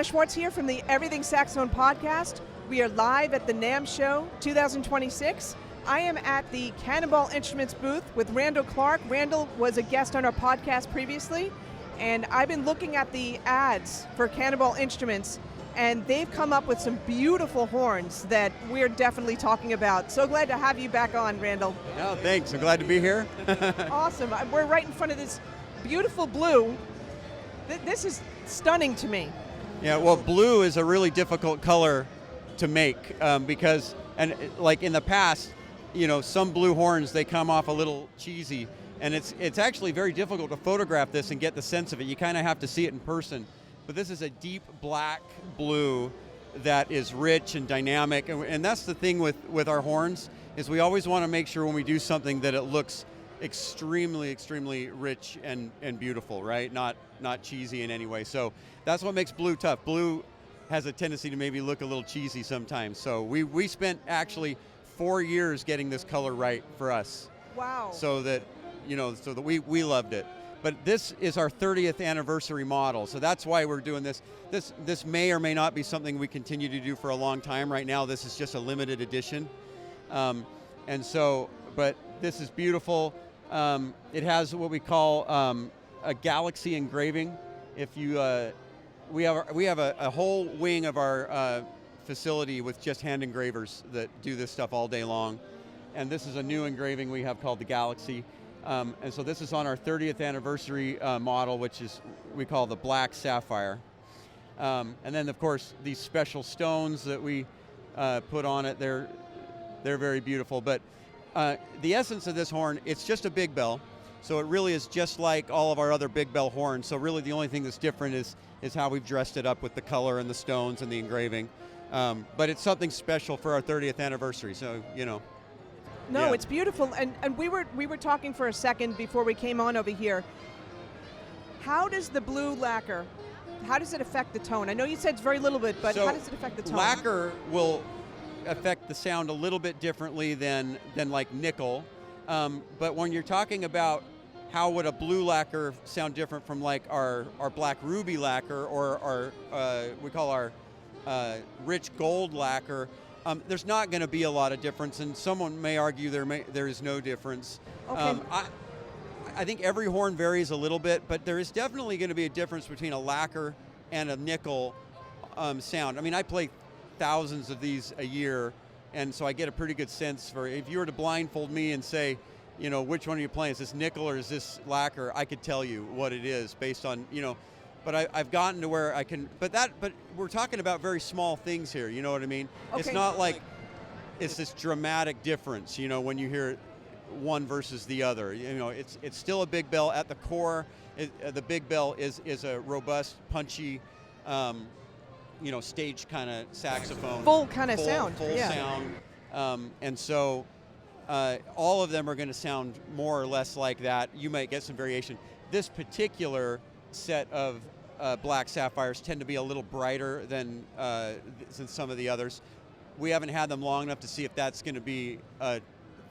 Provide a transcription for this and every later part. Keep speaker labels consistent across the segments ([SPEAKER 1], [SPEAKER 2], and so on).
[SPEAKER 1] Donna Schwartz here from the Everything Saxophone Podcast. We are live at the NAMM Show 2026. I am at the Cannonball Instruments booth with Randal Clark. Randal was a guest on our podcast previously, and I've been looking at the ads for Cannonball Instruments, and they've come up with some beautiful horns that we're definitely talking about. So glad to have you back on, Randal.
[SPEAKER 2] Oh, thanks. I'm glad to be here.
[SPEAKER 1] Awesome. We're right in front of this beautiful blue. This is stunning to me.
[SPEAKER 2] Yeah, well, blue is a really difficult color to make because, and like in the past, you know, some blue horns, they come off a little cheesy, and it's actually very difficult to photograph this and get the sense of it. You kind of have to see it in person. But this is a deep black blue that is rich and dynamic, and that's the thing with our horns, is we always want to make sure when we do something that it looks extremely, extremely rich and beautiful, right? Not cheesy in any way. So that's what makes blue tough. Blue has a tendency to maybe look a little cheesy sometimes. So we spent actually 4 years getting this color right for us.
[SPEAKER 1] Wow.
[SPEAKER 2] So that, you know, so that we loved it. But this is our 30th anniversary model, so that's why we're doing this. This may or may not be something we continue to do for a long time. Right now, this is just a limited edition. And so, but this is beautiful. It has what we call a galaxy engraving. If you, we have a whole wing of our facility with just hand engravers that do this stuff all day long. And this is a new engraving we have called the Galaxy. And so this is on our 30th anniversary model, which is we call the Black Sapphire. And then, of course, these special stones that we put on it, they're very beautiful. But the essence of this horn, it's just a big bell. So it really is just like all of our other big bell horns. So really the only thing that's different is how we've dressed it up with the color and the stones and the engraving. But it's something special for our 30th anniversary, so, you know.
[SPEAKER 1] No,
[SPEAKER 2] yeah.
[SPEAKER 1] It's beautiful, and we were talking for a second before we came on over here. How does the blue lacquer, how does it affect the tone? I know you said it's very little bit, but
[SPEAKER 2] so
[SPEAKER 1] how does it affect the tone?
[SPEAKER 2] Lacquer will affect the sound a little bit differently than like nickel, but when you're talking about how would a blue lacquer sound different from like our black ruby lacquer or our we call our rich gold lacquer, there's not going to be a lot of difference, and someone may argue there is no difference.
[SPEAKER 1] Okay.
[SPEAKER 2] I think every horn varies a little bit, but there is definitely going to be a difference between a lacquer and a nickel sound. I mean, I play thousands of these a year, and so I get a pretty good sense for, if you were to blindfold me and say, you know, which one are you playing? Is this nickel or is this lacquer? I could tell you what it is based on, you know. But I've gotten to where I can, but we're talking about very small things here, you know what I mean?
[SPEAKER 1] Okay.
[SPEAKER 2] It's not like it's this dramatic difference, you know, when you hear one versus the other. You know, it's still a big bell at the core. The big bell is a robust, punchy, you know, stage kind of saxophone.
[SPEAKER 1] Full kind of sound.
[SPEAKER 2] Full
[SPEAKER 1] yeah.
[SPEAKER 2] sound. And so all of them are going to sound more or less like that. You might get some variation. This particular set of black sapphires tend to be a little brighter than some of the others. We haven't had them long enough to see if that's going to be a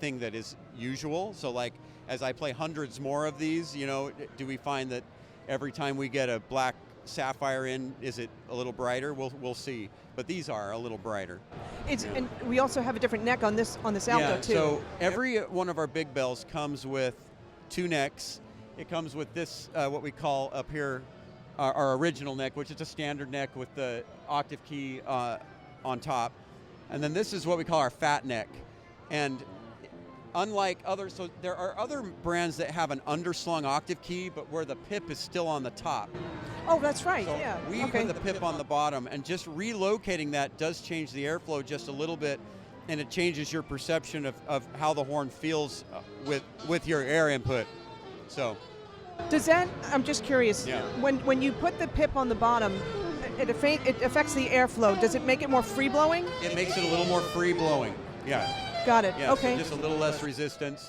[SPEAKER 2] thing that is usual. So like, as I play hundreds more of these, you know, do we find that every time we get a black sapphire in, is it a little brighter? We'll see. But these are a little brighter.
[SPEAKER 1] And we also have a different neck on this alto too.
[SPEAKER 2] So every one of our big bells comes with two necks. It comes with this, what we call up here, our original neck, which is a standard neck with the octave key on top. And then this is what we call our fat neck. And unlike others, so there are other brands that have an underslung octave key, but where the pip is still on the top.
[SPEAKER 1] Oh, that's right,
[SPEAKER 2] so
[SPEAKER 1] yeah.
[SPEAKER 2] We put the pip on the bottom, and just relocating that does change the airflow just a little bit, and it changes your perception of how the horn feels with your air input. So,
[SPEAKER 1] does that, I'm just curious,
[SPEAKER 2] yeah.
[SPEAKER 1] when you put the pip on the bottom, it affects the airflow. Does it make it more free-blowing?
[SPEAKER 2] It makes it a little more free-blowing, yeah.
[SPEAKER 1] Got it,
[SPEAKER 2] yeah,
[SPEAKER 1] okay.
[SPEAKER 2] So just a little less resistance.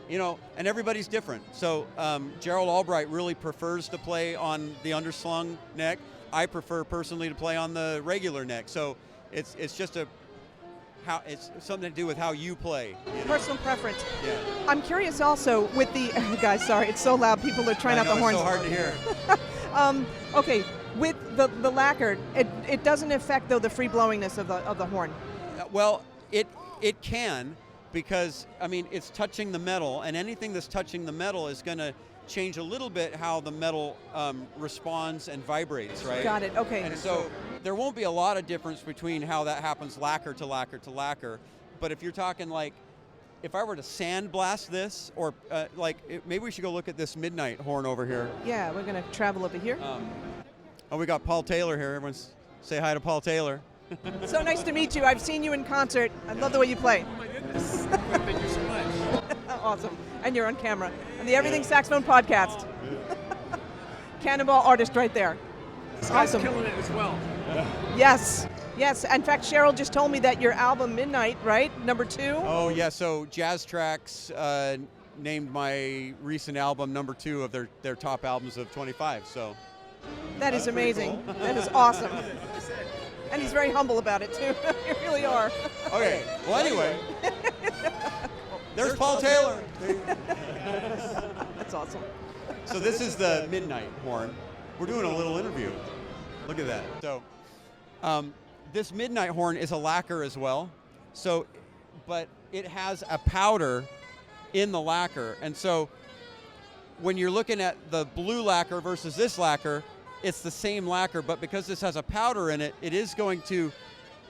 [SPEAKER 2] You know, and everybody's different. So Gerald Albright really prefers to play on the underslung neck. I prefer personally to play on the regular neck. So it's just it's something to do with how you play. You know?
[SPEAKER 1] Personal preference.
[SPEAKER 2] Yeah.
[SPEAKER 1] I'm curious also with the guys. Sorry, it's so loud. People are trying out the horns.
[SPEAKER 2] It's so hard to hear.
[SPEAKER 1] Okay, with the lacquer, it doesn't affect though the free blowingness of the horn.
[SPEAKER 2] Well, it can, because I mean it's touching the metal, and anything that's touching the metal is going to change a little bit how the metal responds and vibrates, right?
[SPEAKER 1] Got it. Okay.
[SPEAKER 2] And so there won't be a lot of difference between how that happens lacquer to lacquer to lacquer, but if you're talking like, if I were to sandblast this, or maybe we should go look at this midnight horn over here.
[SPEAKER 1] Yeah, we're going to travel over here.
[SPEAKER 2] We got Paul Taylor here. Everyone say hi to Paul Taylor.
[SPEAKER 1] So nice to meet you. I've seen you in concert. I love the way you play.
[SPEAKER 3] Oh my goodness. Thank you so much.
[SPEAKER 1] Awesome. And you're on camera. On the Everything Saxophone Podcast. Cannonball artist right there.
[SPEAKER 3] This guy's
[SPEAKER 1] Awesome.
[SPEAKER 3] killing it as well.
[SPEAKER 1] Yes. Yes. In fact, Cheryl just told me that your album Midnight, right? Number 2?
[SPEAKER 2] Oh yeah, so Jazz Tracks named my recent album number 2 of their top albums of 25. So
[SPEAKER 1] That is amazing. That is awesome. And he's very humble about it too. You really are.
[SPEAKER 2] okay. Well, anyway, there's Paul Taylor.
[SPEAKER 1] That's awesome.
[SPEAKER 2] So this is the midnight horn. We're doing a little interview. Look at that. So this midnight horn is a lacquer as well. So, but it has a powder in the lacquer, and so when you're looking at the blue lacquer versus this lacquer, it's the same lacquer, but because this has a powder in it, it is going to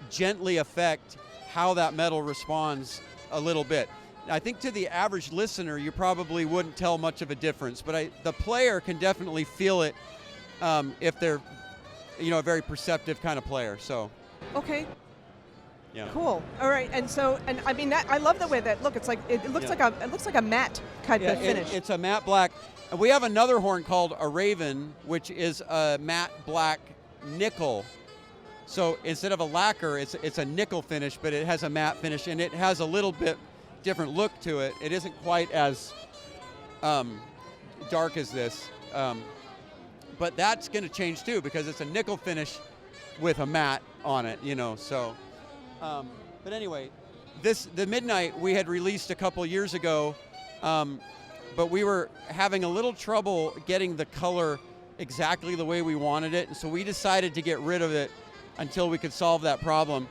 [SPEAKER 2] gently affect how that metal responds a little bit. I think to the average listener, you probably wouldn't tell much of a difference, but the player can definitely feel it if they're, a very perceptive kind of player. So.
[SPEAKER 1] Okay.
[SPEAKER 2] Yeah.
[SPEAKER 1] Cool. All right. And so, and I mean, I love the way that look. It's like it looks like a matte kind of finish.
[SPEAKER 2] It's a matte black. And we have another horn called a Raven, which is a matte black nickel. So instead of a lacquer, it's a nickel finish, but it has a matte finish, and it has a little bit different look to it. It isn't quite as dark as this, but that's going to change too, because it's a nickel finish with a matte on it, So, but anyway, the Midnight we had released a couple years ago. But we were having a little trouble getting the color exactly the way we wanted it, and so we decided to get rid of it until we could solve that problem.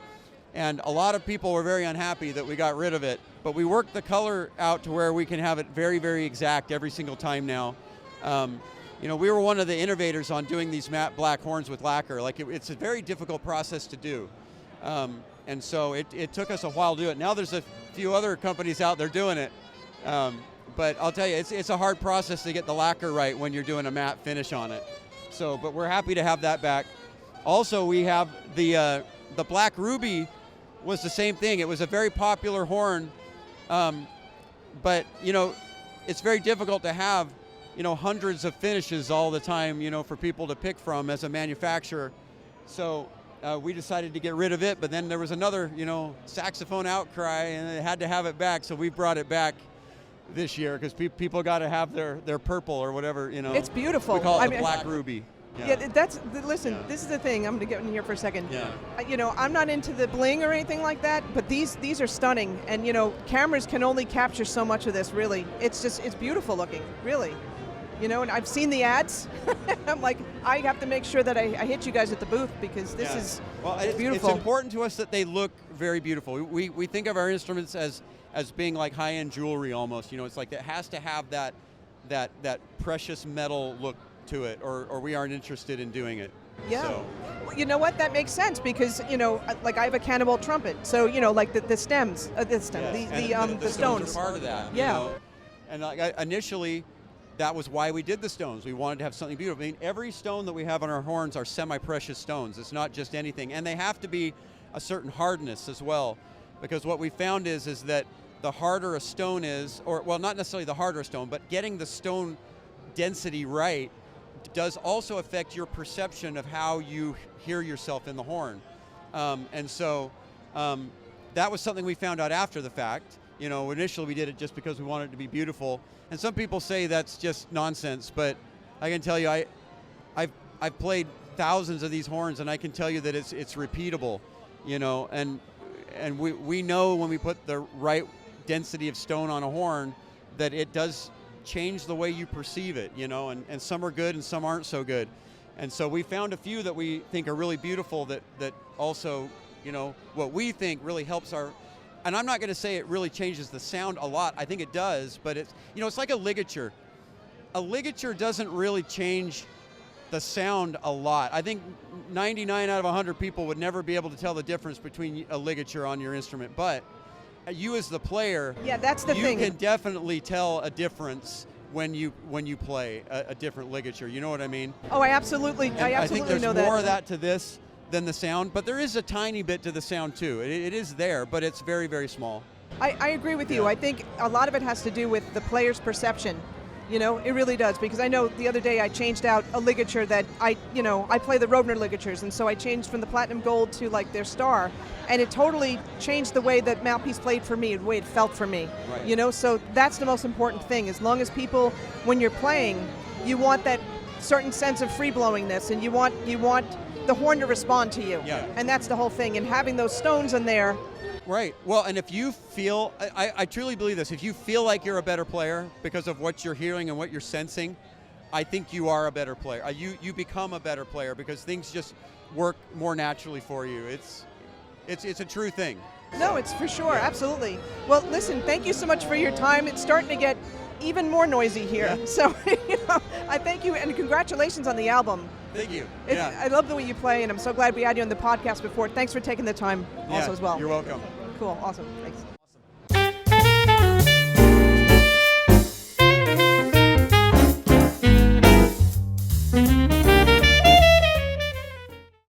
[SPEAKER 2] And a lot of people were very unhappy that we got rid of it, but we worked the color out to where we can have it very, very exact every single time now. We were one of the innovators on doing these matte black horns with lacquer. Like it's a very difficult process to do. And so it took us a while to do it. Now there's a few other companies out there doing it. But I'll tell you, it's a hard process to get the lacquer right when you're doing a matte finish on it. So, but we're happy to have that back. Also, we have the Black Ruby was the same thing. It was a very popular horn, but it's very difficult to have hundreds of finishes all the time for people to pick from as a manufacturer. So we decided to get rid of it, but then there was another saxophone outcry, and they had to have it back. So we brought it back this year because people got to have their purple or whatever,
[SPEAKER 1] It's beautiful.
[SPEAKER 2] We call it the Black Ruby.
[SPEAKER 1] Yeah, listen, this is the thing. I'm going to get in here for a second.
[SPEAKER 2] Yeah.
[SPEAKER 1] I'm not into the bling or anything like that, but these are stunning. And, cameras can only capture so much of this, really. It's beautiful looking, really. And I've seen the ads. I'm like, I have to make sure that I hit you guys at the booth because this is beautiful.
[SPEAKER 2] It's important to us that they look very beautiful. We think of our instruments as being like high-end jewelry almost. It's like it has to have that precious metal look to it, or we aren't interested in doing it.
[SPEAKER 1] Yeah.
[SPEAKER 2] So.
[SPEAKER 1] Well, you know what? That makes sense because like I have a Cannonball trumpet, so like the stems, the stones
[SPEAKER 2] are part of that.
[SPEAKER 1] Yeah.
[SPEAKER 2] And initially, that was why we did the stones. We wanted to have something beautiful. I mean, every stone that we have on our horns are semi-precious stones. It's not just anything, and they have to be a certain hardness as well, because what we found is that the harder a stone is, or well, not necessarily the harder a stone, but getting the stone density right does also affect your perception of how you hear yourself in the horn. And so that was something we found out after the fact. Initially we did it just because we wanted it to be beautiful. And some people say that's just nonsense, but I can tell you, I've played thousands of these horns, and I can tell you that it's repeatable, and we know when we put the right density of stone on a horn that it does change the way you perceive it, you know, and some are good and some aren't so good. And so we found a few that we think are really beautiful that also, you know, what we think really helps our, and I'm not going to say it really changes the sound a lot. I think it does, but it's, you know, it's like a ligature. A ligature doesn't really change the sound a lot. I think 99 out of 100 people would never be able to tell the difference between a ligature on your instrument, but you as the player,
[SPEAKER 1] yeah, that's the thing.
[SPEAKER 2] You can definitely tell a difference when you play a different ligature. You know what I mean?
[SPEAKER 1] Oh, I absolutely know that.
[SPEAKER 2] I think there's more of that to this than the sound, but there is a tiny bit to the sound too. It is there, but it's very, very small.
[SPEAKER 1] I agree with you. I think a lot of it has to do with the player's perception. You know, it really does, because I know the other day I changed out a ligature that I play the Robner ligatures, and so I changed from the platinum gold to like their star, and it totally changed the way that mouthpiece played for me, the way it felt for me.
[SPEAKER 2] Right.
[SPEAKER 1] You know, so that's the most important thing. As long as people, when you're playing, you want that certain sense of free blowingness, and you want the horn to respond to you.
[SPEAKER 2] Yeah.
[SPEAKER 1] And that's the whole thing. And having those stones in there.
[SPEAKER 2] Right. Well, and if you feel, I truly believe this, if you feel like you're a better player because of what you're hearing and what you're sensing, I think you are a better player. You become a better player because things just work more naturally for you. It's a true thing.
[SPEAKER 1] No, it's for sure, absolutely. Well, listen, thank you so much for your time. It's starting to get even more noisy here. Yeah. So, I thank you, and congratulations on the album.
[SPEAKER 2] Thank you.
[SPEAKER 1] I love the way you play, and I'm so glad we had you on the podcast before. Thanks for taking the time also as well.
[SPEAKER 2] You're welcome.
[SPEAKER 1] Cool, awesome, thanks.